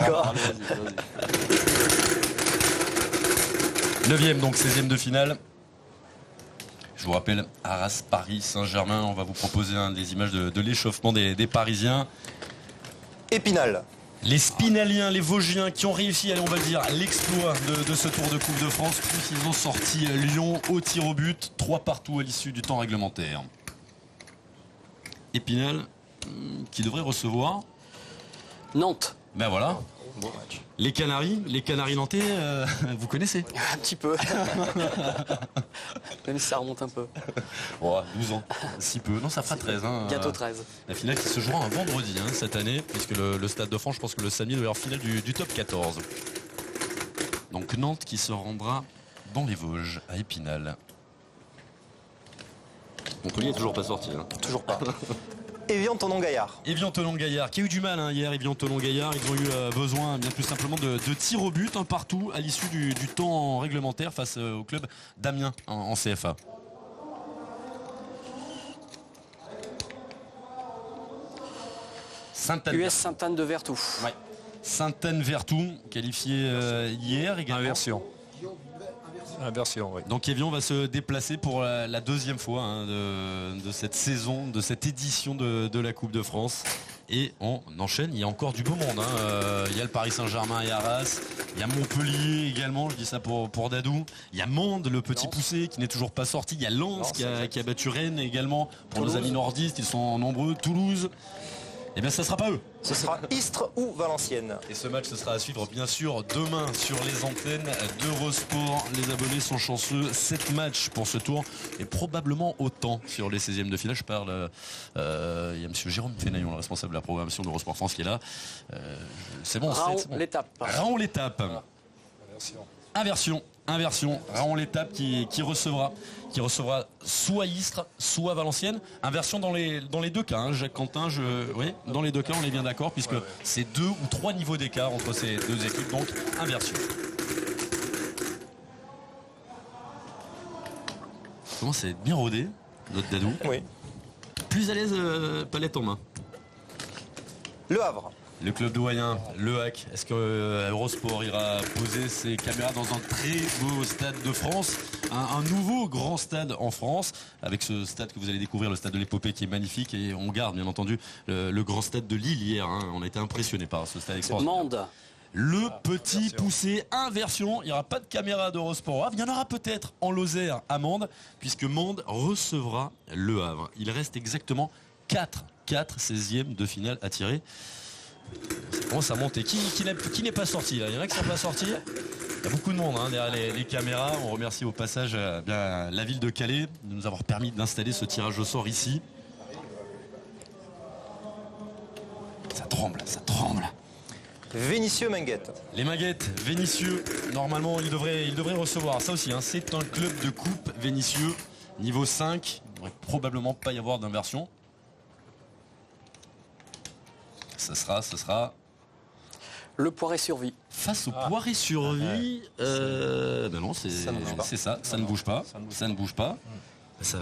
D'accord. 9e, donc 16e de finale. Je vous rappelle, Arras, Paris, Saint-Germain. On va vous proposer des images de l'échauffement des Parisiens. Épinal. Les Spinaliens, les Vosgiens qui ont réussi, allez, on va le dire, l'exploit de ce Tour de Coupe de France, puisqu'ils ont sorti Lyon au tir au but, 3 partout à l'issue du temps réglementaire. Épinal, qui devrait recevoir Nantes. Ben voilà. Bon match. Les Canaries nantais, vous connaissez? Un petit peu. Même si ça remonte un peu. Oh, 12 ans, si peu. Non, ça fera 13. Hein. Bientôt 13. La finale qui se jouera un vendredi cette année, puisque le Stade de France, je pense que le samedi, doit y avoir finale du top 14. Donc Nantes qui se rendra dans les Vosges, à Épinal. Montpellier n'est toujours pas sorti. Toujours pas. Évian-Tonon-Gaillard. Évian-Tonon-Gaillard qui a eu du mal hier. Évian-Tonon-Gaillard, ils ont eu besoin bien plus simplement de tirs au but partout à l'issue du temps réglementaire face au club d'Amiens en CFA. Sainte-Anne. US Sainte-Anne de Vertou. Ouais. Sainte-Anne-Vertou, qualifié hier également. Inversion, oui. Donc Évian va se déplacer pour la deuxième fois de cette saison, de cette édition de la Coupe de France. Et on enchaîne, il y a encore du beau monde. Il y a le Paris Saint-Germain et Arras, il y a Montpellier également, je dis ça pour Dadou. Il y a Mende, le petit poussé qui n'est toujours pas sorti. Il y a Lens qui a battu Rennes également. Pour nos amis nordistes, ils sont nombreux. Toulouse. Eh bien, ça ne sera pas eux. Ce sera Istres ou Valenciennes. Et ce match, ce sera à suivre, bien sûr, demain sur les antennes d'Eurosport. Les abonnés sont chanceux. 7 matchs pour ce tour et probablement autant sur les 16e de finale. Je parle, il y a M. Jérôme Fenaillon, le responsable de la programmation d'Eurosport France, qui est là. C'est bon, Raon c'est bon. l'étape. Raon l'étape. Inversion. Raon l'étape qui recevra soit Istres, soit Valenciennes. Inversion dans les deux cas. Jacques Quentin, oui, dans les deux cas, on est bien d'accord, puisque c'est 2 ou 3 niveaux d'écart entre ces deux équipes, donc inversion. Commence à être bien rodé, notre Dadou. Oui. Plus à l'aise, palette en main. Le Havre. Le club doyen, le HAC, est-ce que Eurosport ira poser ses caméras dans un très beau stade de France, un nouveau grand stade en France, avec ce stade que vous allez découvrir, le stade de l'Épopée qui est magnifique, et on garde bien entendu le grand stade de Lille hier, on a été impressionné par ce stade extraordinaire. Mende. Le petit poussé, inversion, il n'y aura pas de caméra d'Eurosport Havre, il y en aura peut-être en Lozère à Mende, puisque Mende recevra le Havre. Il reste exactement 4 16e de finale à tirer. Ça commence à monter. Qui n'est pas sorti là? Il y en a qui ne sont pas sortis. Il y a beaucoup de monde derrière les caméras. On remercie au passage la ville de Calais de nous avoir permis d'installer ce tirage au sort ici. Ça tremble. Vénitieux Menguette. Les Minguettes, Vénitieux, normalement il devrait recevoir. Ça aussi, c'est un club de coupe, Vénitieux, niveau 5. Il ne devrait probablement pas y avoir d'inversion. Ce sera Le Poiré-sur-Vie. face au Poiré-sur-Vie. Ben non, c'est ça, ça ne bouge pas. Ça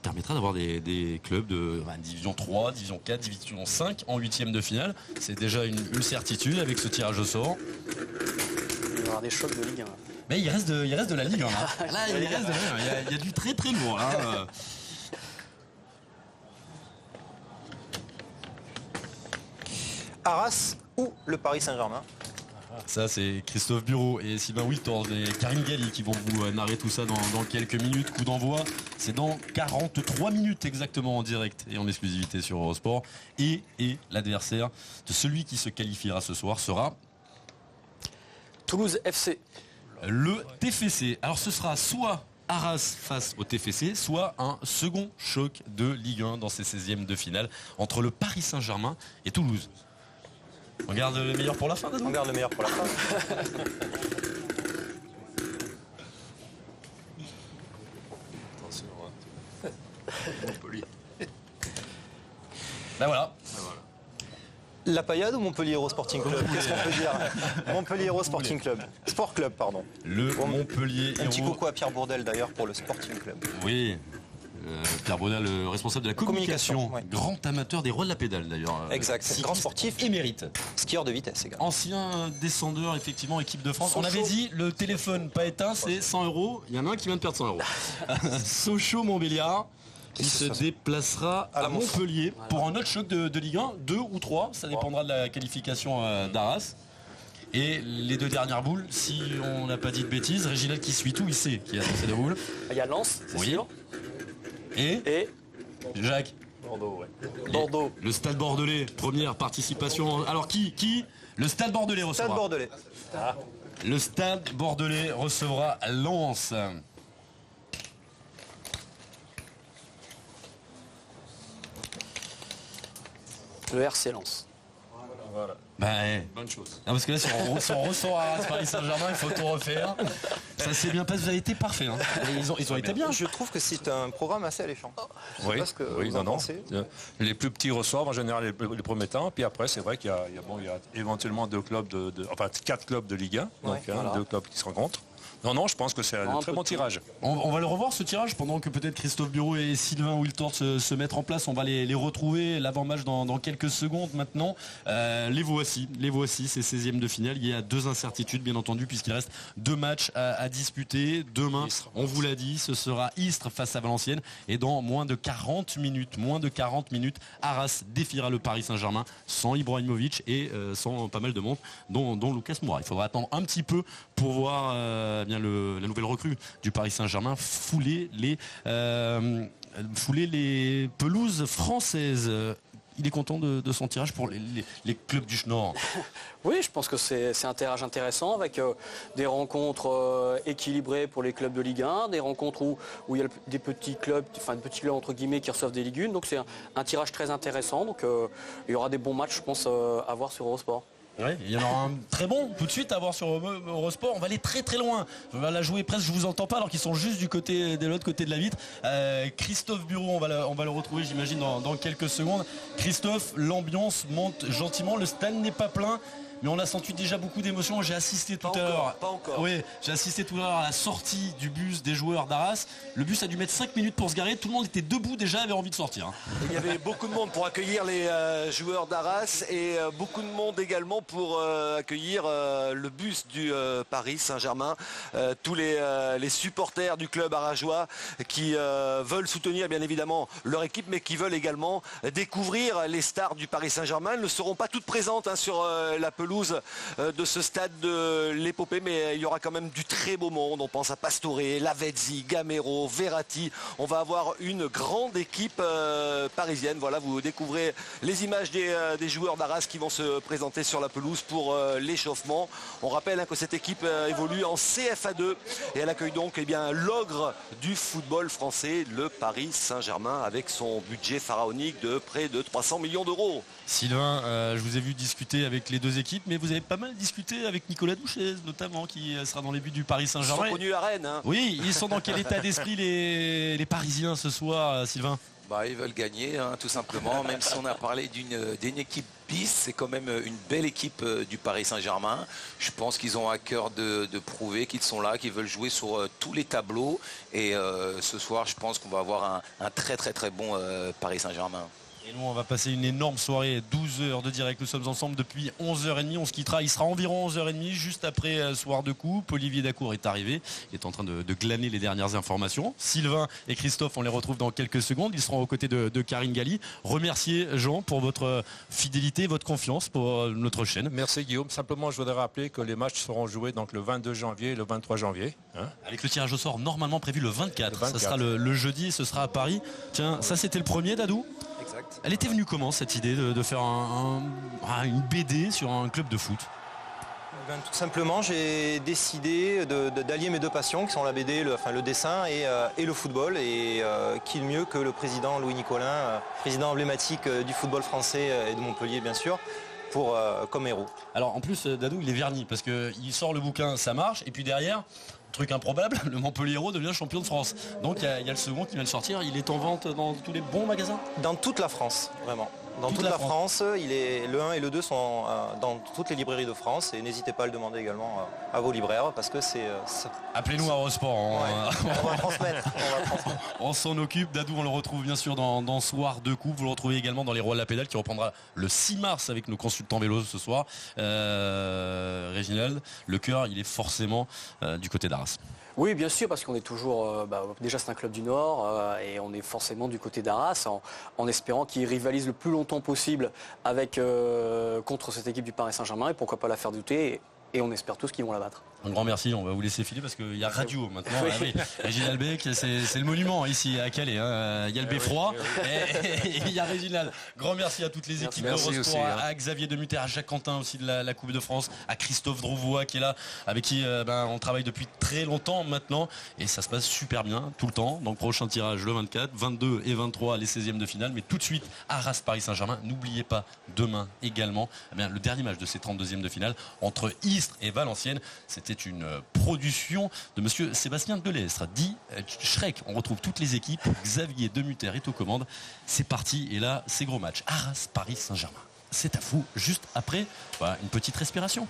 permettra d'avoir des clubs de division 3, division 4, division 5 en 8e de finale. C'est déjà une certitude avec ce tirage au sort. Il va y avoir des chocs de Ligue 1. Mais il reste de la Ligue 1. Là, il y a du très très lourd. Arras ou le Paris Saint-Germain. Ça, c'est Christophe Bureau et Sylvain Wiltord et Karine Galli qui vont vous narrer tout ça dans quelques minutes. Coup d'envoi, c'est dans 43 minutes exactement en direct et en exclusivité sur Eurosport. Et l'adversaire de celui qui se qualifiera ce soir sera Toulouse FC. le TFC. Alors ce sera soit Arras face au TFC, soit un second choc de Ligue 1 dans ces 16e de finale entre le Paris Saint-Germain et Toulouse. On garde le meilleur pour la fin, Dadou ? On garde le meilleur pour la fin. Attention. Ben voilà. La Paillade ou Montpellier Hero Sporting Club? Qu'est-ce qu'on peut dire? Montpellier Hero Sporting Club. Sport Club, pardon. Le Montpellier Un petit Héros. coucou à Pierre Bourdel d'ailleurs pour le Sporting Club. Oui. Pierre Bonnat, le responsable de la communication, Ouais. grand amateur des rois de la pédale d'ailleurs. Exact, c'est grand sportif. Émérite. Skieur de vitesse également. Ancien descendeur, effectivement, équipe de France. On avait Sochaux. dit, le téléphone pas éteint, c'est 100 euros. Il y en a un qui vient de perdre 100 euros. Sochaux-Montbéliard, qui se déplacera à Montpellier pour un autre choc de Ligue 1, 2 ou 3, ça dépendra de la qualification d'Arras. Et les deux dernières boules, si on n'a pas dit de bêtises, Réginald qui suit tout, il sait qui a lancé des boules. Il y a Lens, c'est Oui. sûr. Et Jacques, Bordeaux. le Stade Bordelais, première participation. Alors qui Le Stade Bordelais recevra. Stade Bordelais. Le Stade Bordelais recevra Lens. Le RC Lens. Bonne chose. Parce que là, si on ressort à Paris Saint-Germain, il faut tout refaire. Ça s'est bien passé, vous avez été parfait. Hein. Ils ont été bien. Je trouve que c'est un programme assez alléchant. Je sais Oui, pas ce que oui, vous en non. pensez. Les plus petits reçoivent en général les premiers temps, puis après c'est vrai qu'il y a éventuellement quatre clubs de Ligue 1, donc voilà. 2 clubs qui se rencontrent. Non, je pense que c'est un très bon tirage. On va le revoir ce tirage pendant que peut-être Christophe Bureau et Sylvain Wiltord se mettent en place. On va les retrouver, l'avant-match dans quelques secondes maintenant. Les voici, ces 16e de finale. Il y a 2 incertitudes bien entendu puisqu'il reste 2 matchs à disputer. Demain, on vous l'a dit, ce sera Istres face à Valenciennes et dans moins de 40 minutes, Arras défiera le Paris Saint-Germain sans Ibrahimovic et sans pas mal de monde, dont Lucas Moura. Il faudra attendre un petit peu pour voir la nouvelle recrue du Paris Saint-Germain fouler les pelouses françaises. Il est content de son tirage pour les clubs du Nord. Oui, je pense que c'est un tirage intéressant avec des rencontres équilibrées pour les clubs de Ligue 1, des rencontres où il y a des petits clubs entre guillemets qui reçoivent des Ligue 1. Donc c'est un tirage très intéressant. Donc il y aura des bons matchs, je pense, à voir sur Eurosport. Oui, il y en aura un très bon tout de suite à voir sur Eurosport. On va aller très très loin. On va la jouer presque, je vous entends pas alors qu'ils sont juste de l'autre côté de la vitre. Christophe Bureau, on va le retrouver j'imagine dans quelques secondes. Christophe, l'ambiance monte gentiment, le stade n'est pas plein. Mais on a senti déjà beaucoup d'émotions. J'ai assisté tout à l'heure. Pas encore. Oui, j'ai assisté tout à l'heure à la sortie du bus des joueurs d'Arras. Le bus a dû mettre 5 minutes pour se garer. Tout le monde était debout déjà, avait envie de sortir. Il y avait beaucoup de monde pour accueillir les joueurs d'Arras et beaucoup de monde également pour accueillir le bus du Paris Saint-Germain. Tous les supporters du club arageois qui veulent soutenir bien évidemment leur équipe mais qui veulent également découvrir les stars du Paris Saint-Germain. Elles ne seront pas toutes présentes sur la pelouse de ce stade de l'épopée, mais il y aura quand même du très beau monde. On pense à Pastore, Lavezzi, Gamero, Verratti. On va avoir une grande équipe parisienne. Voilà, vous découvrez les images des joueurs d'Arras qui vont se présenter sur la pelouse pour l'échauffement. On rappelle que cette équipe évolue en CFA2 et elle accueille donc l'ogre du football français, le Paris Saint-Germain, avec son budget pharaonique de près de 300 millions d'euros. Sylvain, je vous ai vu discuter avec les 2 équipes, mais vous avez pas mal discuté avec Nicolas Douchez, notamment, qui sera dans les buts du Paris Saint-Germain. Ils sont connus à Rennes. Hein. Oui, ils sont dans quel état d'esprit les Parisiens ce soir, Sylvain? Ils veulent gagner, tout simplement. Même si on a parlé d'une équipe bis, c'est quand même une belle équipe du Paris Saint-Germain. Je pense qu'ils ont à cœur de prouver qu'ils sont là, qu'ils veulent jouer sur tous les tableaux. Et ce soir, je pense qu'on va avoir un très très très bon Paris Saint-Germain. Et nous, on va passer une énorme soirée, 12 heures de direct. Nous sommes ensemble depuis 11h30. On se quittera. Il sera environ 11h30, juste après Soir de Coupe. Olivier Dacour est arrivé. Il est en train de glaner les dernières informations. Sylvain et Christophe, on les retrouve dans quelques secondes. Ils seront aux côtés de Karine Galli. Remerciez Jean pour votre fidélité, votre confiance pour notre chaîne. Merci Guillaume. Simplement, je voudrais rappeler que les matchs seront joués donc le 22 janvier et le 23 janvier. Avec le tirage au sort normalement prévu le 24. Le 24. Ça sera le jeudi et ce sera à Paris. Tiens, ça c'était le premier, Dadou? Exact. Elle était venue comment cette idée de faire une BD sur un club de foot? Tout simplement, j'ai décidé d'allier mes 2 passions qui sont la BD, le dessin et le football. Et qui le mieux que le président Louis Nicolin, président emblématique du football français et de Montpellier bien sûr, comme héros. Alors en plus, Dadou, il est verni parce qu'il sort le bouquin, ça marche, et puis derrière, truc improbable, le Montpellier devient champion de France. Donc il y a le second qui vient de sortir, il est en vente dans tous les bons magasins? Dans toute la France, vraiment. Dans toute la France, le 1 et le 2 sont dans toutes les librairies de France et n'hésitez pas à le demander également à vos libraires parce que c'est... Appelez-nous à Eurosport. On va transmettre. On s'en occupe. Dadou, on le retrouve bien sûr dans Soir de Coupe. Vous le retrouvez également dans Les Rois de la Pédale qui reprendra le 6 mars avec nos consultants vélo ce soir. Réginald, le cœur, il est forcément du côté d'Arras. Oui, bien sûr, parce qu'on est toujours... déjà, c'est un club du Nord et on est forcément du côté d'Arras en espérant qu'il rivalise le plus longtemps possible contre cette équipe du Paris Saint-Germain et pourquoi pas la faire douter. Et on espère tous qu'ils vont la battre. Un grand merci, on va vous laisser filer parce qu'il y a radio maintenant. Oui. Ah oui. Réginald Beck, c'est le monument ici à Calais. Hein. Il y a le beffroi et il y a Réginald. Grand merci à toutes les équipes d'Eurosport, à Xavier Demuter, à Jacques Quentin aussi de la Coupe de France, à Christophe Drouvois qui est là, avec qui on travaille depuis très longtemps maintenant. Et ça se passe super bien tout le temps. Donc prochain tirage le 24, 22 et 23 les 16e de finale. Mais tout de suite, Arras Paris Saint-Germain. N'oubliez pas demain également le dernier match de ces 32e de finale entre Istres et Valenciennes. C'était une production de monsieur Sébastien Delestre, dit Shrek. On retrouve toutes les équipes. Xavier Demuter est aux commandes. C'est parti. Et là, c'est gros match. Arras Paris Saint-Germain. C'est à vous. Juste après, une petite respiration.